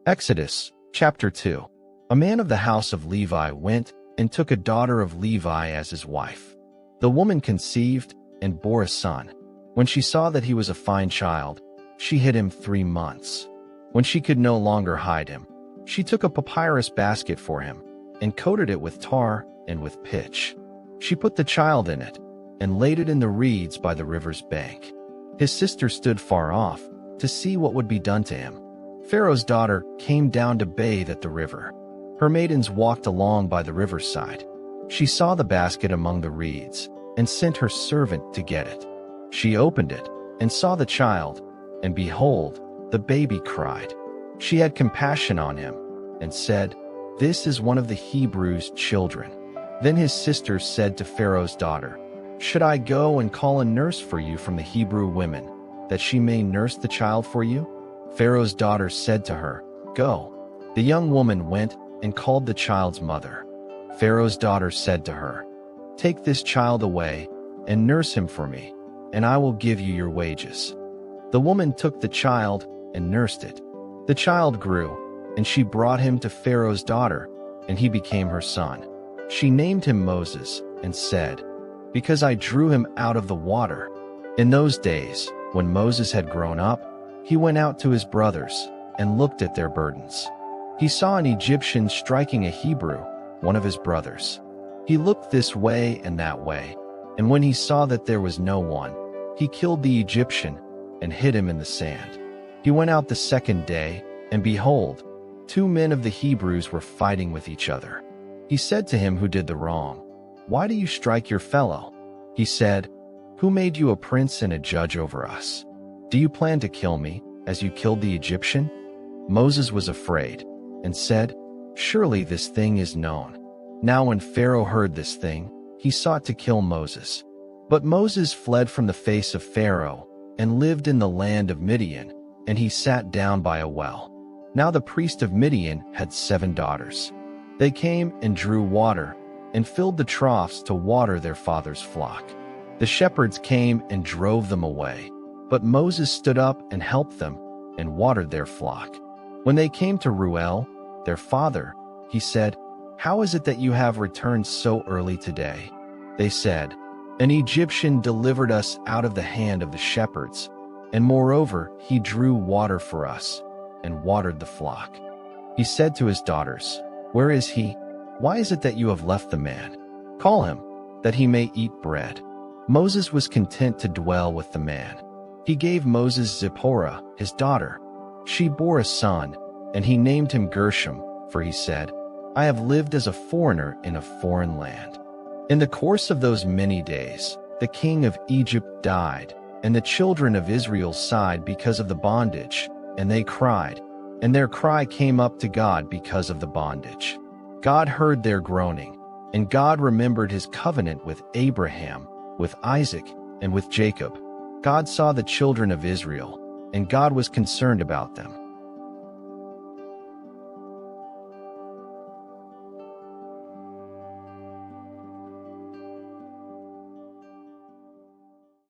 Exodus, chapter 2. A man of the house of Levi went and took a daughter of Levi as his wife. The woman conceived and bore a son. When she saw that he was a fine child, she hid him 3 months. When she could no longer hide him, she took a papyrus basket for him and coated it with tar and with pitch. She put the child in it and laid it in the reeds by the river's bank. His sister stood far off to see what would be done to him. Pharaoh's daughter came down to bathe at the river. Her maidens walked along by the riverside. She saw the basket among the reeds and sent her servant to get it. She opened it and saw the child, and behold, the baby cried. She had compassion on him and said, "This is one of the Hebrews' children." Then his sisters said to Pharaoh's daughter, "Should I go and call a nurse for you from the Hebrew women, that she may nurse the child for you?" Pharaoh's daughter said to her, "Go." The young woman went and called the child's mother. Pharaoh's daughter said to her, "Take this child away and nurse him for me, and I will give you your wages." The woman took the child and nursed it. The child grew, and she brought him to Pharaoh's daughter, and he became her son. She named him Moses and said, "Because I drew him out of the water." In those days, when Moses had grown up, he went out to his brothers and looked at their burdens. He saw an Egyptian striking a Hebrew, one of his brothers. He looked this way and that way, and when he saw that there was no one, he killed the Egyptian and hid him in the sand. He went out the second day, and behold, 2 men of the Hebrews were fighting with each other. He said to him who did the wrong, "Why do you strike your fellow?" He said, "Who made you a prince and a judge over us? Do you plan to kill me, as you killed the Egyptian?" Moses was afraid, and said, "Surely this thing is known." Now when Pharaoh heard this thing, he sought to kill Moses. But Moses fled from the face of Pharaoh, and lived in the land of Midian, and he sat down by a well. Now the priest of Midian had 7 daughters. They came and drew water, and filled the troughs to water their father's flock. The shepherds came and drove them away. But Moses stood up and helped them, and watered their flock. When they came to Reuel, their father, he said, "How is it that you have returned so early today?" They said, "An Egyptian delivered us out of the hand of the shepherds, and moreover he drew water for us, and watered the flock." He said to his daughters, "Where is he? Why is it that you have left the man? Call him, that he may eat bread." Moses was content to dwell with the man. He gave Moses Zipporah, his daughter. She bore a son, and he named him Gershom, for he said, "I have lived as a foreigner in a foreign land." In the course of those many days, the king of Egypt died, and the children of Israel sighed because of the bondage, and they cried, and their cry came up to God because of the bondage. God heard their groaning, and God remembered his covenant with Abraham, with Isaac, and with Jacob. God saw the children of Israel, and God was concerned about them.